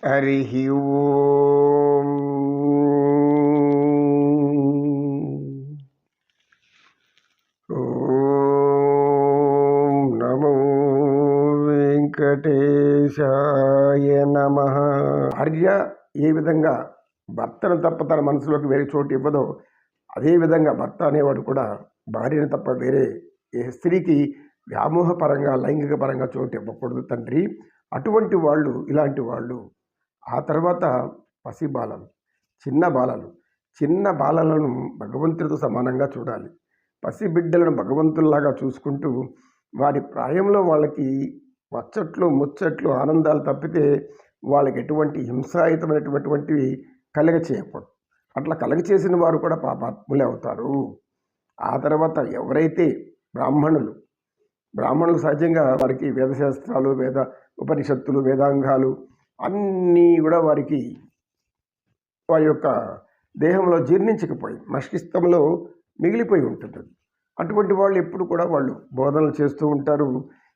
హరిః ఓం. ఓం నమో వెంకటేశాయ నమః. భార్య ఏ విధంగా భర్తను తప్ప తన మనసులోకి వేరే చోటు ఇవ్వదో, అదేవిధంగా భర్త అనేవాడు కూడా భార్యను తప్ప వేరే ఏ స్త్రీకి వ్యామోహపరంగా లైంగిక పరంగా చోటు ఇవ్వకూడదు తండ్రి. అటువంటి వాళ్ళు, ఇలాంటి వాళ్ళు. ఆ తర్వాత పసిబాలలు, చిన్న బాలలను భగవంతుడితో సమానంగా చూడాలి. పసిబిడ్డలను భగవంతుల్లాగా చూసుకుంటూ వారి ప్రాయంలో వాళ్ళకి ముచ్చట్లు ఆనందాలు తప్పితే వాళ్ళకి ఎటువంటి హింసాయుతమైనటువంటివి కలగ చేయకూడదు. అట్లా కలగ చేసిన వారు కూడా పాపాత్ములే అవుతారు. ఆ తర్వాత ఎవరైతే బ్రాహ్మణులు సహజంగా వారికి వేదశాస్త్రాలు, ఉపనిషత్తులు, వేదాంగాలు అన్నీ కూడా వారి యొక్క దేహంలో జీర్ణించకపోయి మస్తిష్కంలో మిగిలిపోయి ఉంటుంది. అటువంటి వాళ్ళు ఎప్పుడు కూడా వాళ్ళు బోధనలు చేస్తూ ఉంటారు.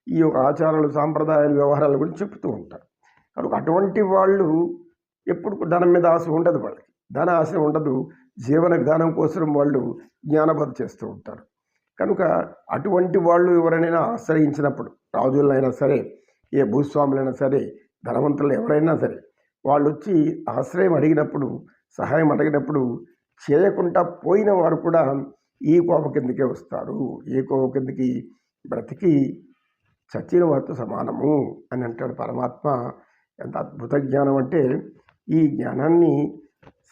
ఈ యొక్క ఆచారాలు, సాంప్రదాయాలు, వ్యవహారాల గురించి చెప్తూ ఉంటారు. కనుక అటువంటి వాళ్ళు ఎప్పుడు ధనం మీద ఆశ ఉండదు, వాళ్ళకి ధన ఆశ ఉండదు. జీవన విధానం కోసం వాళ్ళు జ్ఞానబోధ చేస్తూ ఉంటారు. కనుక అటువంటి వాళ్ళు ఎవరైనా ఆశ్రయించినప్పుడు, రాజులైనా సరే, ఏ భూస్వాములైనా సరే, ధనవంతులు ఎవరైనా సరే, వాళ్ళు వచ్చి ఆశ్రయం అడిగినప్పుడు, సహాయం అడిగినప్పుడు చేయకుండా పోయిన వారు కూడా ఈ కోప కిందకే వస్తారు. ఏ కోప కిందకి? బ్రతికి చచ్చిన వారితో సమానము అని అంటాడు పరమాత్మ. ఎంత అద్భుత జ్ఞానం అంటే, ఈ జ్ఞానాన్ని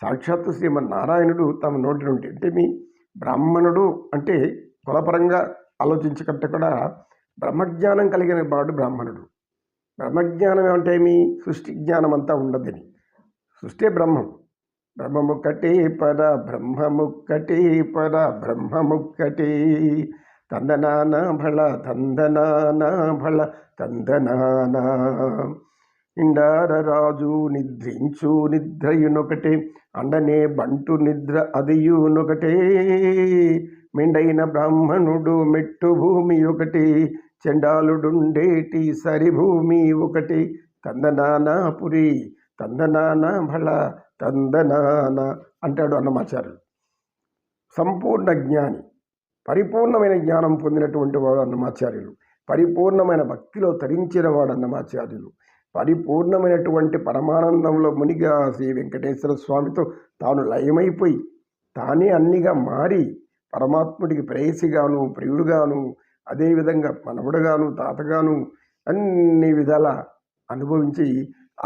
సాక్షాత్తు శ్రీమన్నారాయణుడు తమ నోటి నుండి, అంటే మీ బ్రాహ్మణుడు అంటే కులపరంగా ఆలోచించకంటే కూడా బ్రహ్మజ్ఞానం కలిగిన వాడు బ్రాహ్మణుడు. బ్రహ్మజ్ఞానం ఏమంటే మీ సృష్టి జ్ఞానం అంతా ఉండదని. సృష్టి బ్రహ్మం, బ్రహ్మముక్కటి పర బ్రహ్మముక్కటి పర బ్రహ్మముక్కటి తందనాన భళ తందనాన భళ తందనాన. ఇండార రాజు నిద్రించు నిద్రయునొకటే, అండనే బంటు నిద్ర అదియునొకటే. మెండైన బ్రాహ్మణుడు మెట్టు భూమి ఒకటి, చండాలుడుండేటి సరిభూమి ఒకటి. తందనానాపురి తందనాన భళ తందనాన అంటాడు అన్నమాచార్యులు. సంపూర్ణ జ్ఞాని, పరిపూర్ణమైన జ్ఞానం పొందినటువంటి వాడు అన్నమాచార్యులు. పరిపూర్ణమైన భక్తిలో తరించిన వాడు అన్నమాచార్యులు. పరిపూర్ణమైనటువంటి పరమానందంలో మునిగా శ్రీ వెంకటేశ్వర స్వామితో తాను లయమైపోయి, తానే అన్నిగా మారి పరమాత్ముడికి ప్రేయసిగాను, ప్రియుడుగాను, అదేవిధంగా మనవుడుగాను, తాతగాను అన్ని విధాల అనుభవించి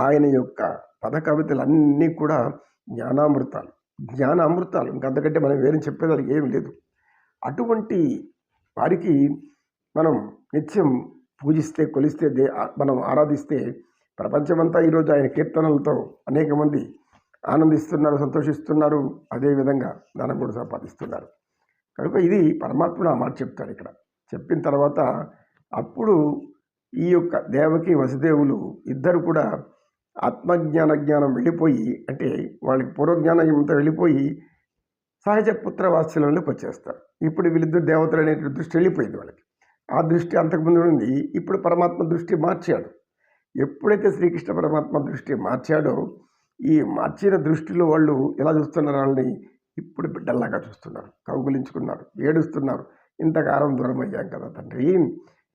ఆయన యొక్క పద కవితలన్నీ కూడా జ్ఞానామృతాలు. ఇంకంతకంటే మనం వేరే చెప్పేదానికి ఏమి లేదు. అటువంటి వారికి మనం నిత్యం పూజిస్తే, కొలిస్తే, మనం ఆరాధిస్తే ప్రపంచమంతా ఈరోజు ఆయన కీర్తనలతో అనేక మంది ఆనందిస్తున్నారు, సంతోషిస్తున్నారు. అదేవిధంగా ధనం కూడా సంపాదిస్తున్నారు. కనుక ఇది పరమాత్ముడు ఆ మాట చెప్తాడు ఇక్కడ. చెప్పిన తర్వాత అప్పుడు ఈ యొక్క దేవకి వసుదేవులు ఇద్దరు కూడా జ్ఞానం వెళ్ళిపోయి, అంటే వాళ్ళకి పూర్వజ్ఞానం అంతా వెళ్ళిపోయి సహజ పుత్ర వాత్సల్యంలోకి వచ్చేస్తారు. ఇప్పుడు వీళ్ళిద్దరు దేవతలు అనే దృష్టి వెళ్ళిపోయింది వాళ్ళకి. ఆ దృష్టి అంతకుముందు ఉంది. ఇప్పుడు పరమాత్మ దృష్టి మార్చాడు. ఎప్పుడైతే శ్రీకృష్ణ పరమాత్మ దృష్టి మార్చాడో, ఈ మార్చిన దృష్టిలో వాళ్ళు ఎలా చూస్తున్నారు? వాళ్ళని ఇప్పుడు బిడ్డల్లాగా చూస్తున్నారు, కౌగులించుకున్నారు, ఏడుస్తున్నారు. ఇంతకాలం దూరం అయ్యాం కదా తండ్రి,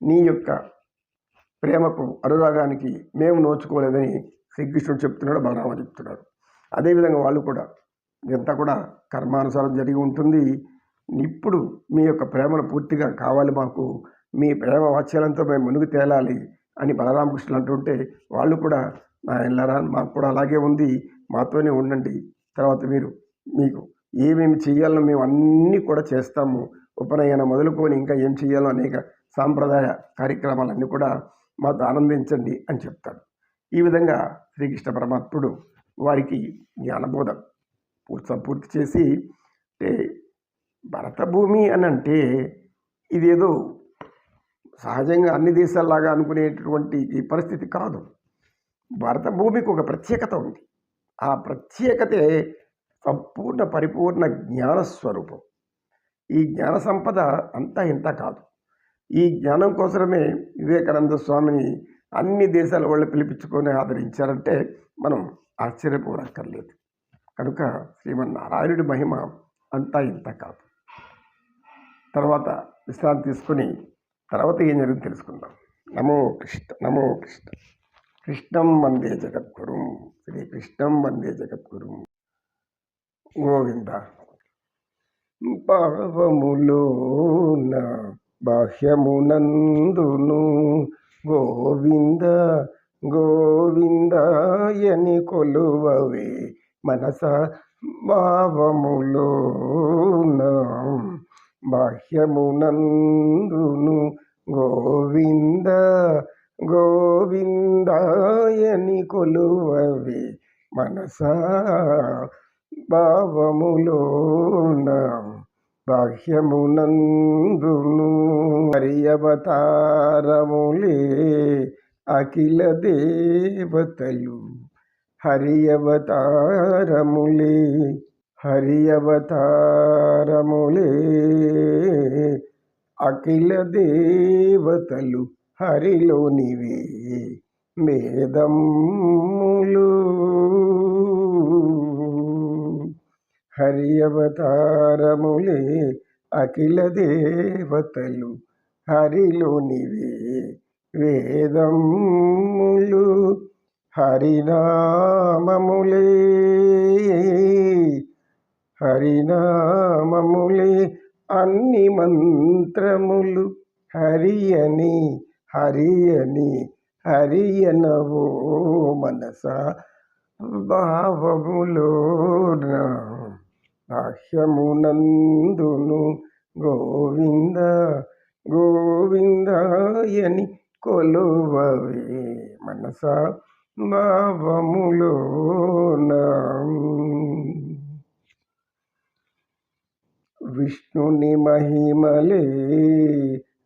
నీ యొక్క ప్రేమకు, అనురాగానికి మేము నోచుకోలేదని శ్రీకృష్ణుడు చెప్తున్నాడు, బలరామ చెప్తున్నాడు. అదేవిధంగా వాళ్ళు కూడా ఇదంతా కూడా కర్మానుసారం జరిగి ఉంటుంది. ఇప్పుడు మీ యొక్క ప్రేమను పూర్తిగా కావాలి మాకు, మీ ప్రేమ వాత్సల్యంతో మేము మునిగి తేలాలి అని బలరామకృష్ణులు అంటుంటే, వాళ్ళు కూడా నాయనలారా మాకు కూడా అలాగే ఉంది, మాతోనే ఉండండి, తర్వాత మీకు ఏమేమి చేయాలో మేము అన్నీ కూడా చేస్తాము, ఉపనయనం మొదలుకొని ఇంకా ఏం చేయాలో అనేక సాంప్రదాయ కార్యక్రమాలన్నీ కూడా మాతో ఆనందించండి అని చెప్తాడు. ఈ విధంగా శ్రీకృష్ణ పరమాత్ముడు వారికి జ్ఞానబోధ పూర్తి చేసి, అంటే భరత భూమి అని అంటే ఇదేదో సహజంగా అన్ని దేశాల్లాగా అనుకునేటటువంటి ఈ పరిస్థితి కాదు. భరత భూమికి ఒక ప్రత్యేకత ఉంది. ఆ ప్రత్యేకతే సంపూర్ణ పరిపూర్ణ జ్ఞానస్వరూపం. ఈ జ్ఞాన సంపద అంతా ఇంత కాదు. ఈ జ్ఞానం కోసమే వివేకానంద స్వామిని అన్ని దేశాల వాళ్ళు పిలిపించుకొని ఆదరించారంటే మనం ఆశ్చర్యపోనక్కర్లేదు. కనుక శ్రీమన్నారాయణుడి మహిమ అంతా ఇంత కాదు. తర్వాత విశ్రాంతి తీసుకొని తర్వాత ఏం జరిగింది తెలుసుకుందాం. నమో కృష్ణ నమో కృష్ణ. కృష్ణం వందే జగద్గురుం, శ్రీకృష్ణం వందే జగద్గురుం. గోవింద. భావములోన బాహ్యమునందును గోవింద గోవిందాయని కొలువవే మనస. భావములోన బాహ్యమునందును గోవింద గోవిందాయని కొలువవే మనసా. భావములోన బాహ్యమునందును హరి అవతారములే అఖిల దేవతలు. హరి అవతారములే అఖిల దేవతలు హరిలోనివే వేదములు. హరి అవతారములే అఖిల దేవతలు హరిలోనివే వేదములు. హరినామములే అన్ని మంత్రములు. హరియనవో మనస. భావములోన బాహ్యమునందును గోవింద గోవిందాయని కొలువవే మనస. భావములోన విష్ణుని మహిమలే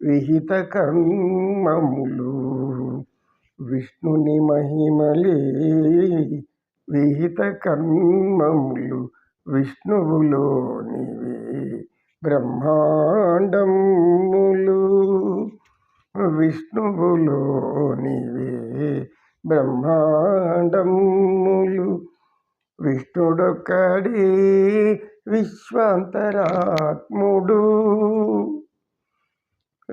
విహిత కర్మములు. విష్ణుని మహిమలే విహిత కర్మములు విష్ణువులోనివే బ్రహ్మాండములు. విష్ణువులోనివే బ్రహ్మాండములు. విష్ణుడొక్కడే విశ్వాంతరాత్ముడు.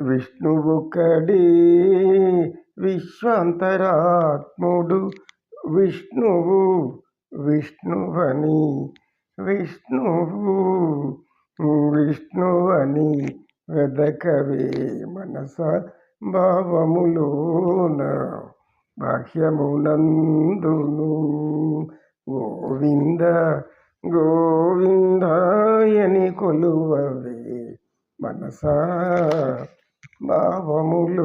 విష్ణువొక్కడే విశ్వాంతరాత్ముడు. విష్ణువని వెదకవే మనస. భావములోన బాహ్యమునందును గోవింద గోవిందాయని కొలువవే మనస. భావములోన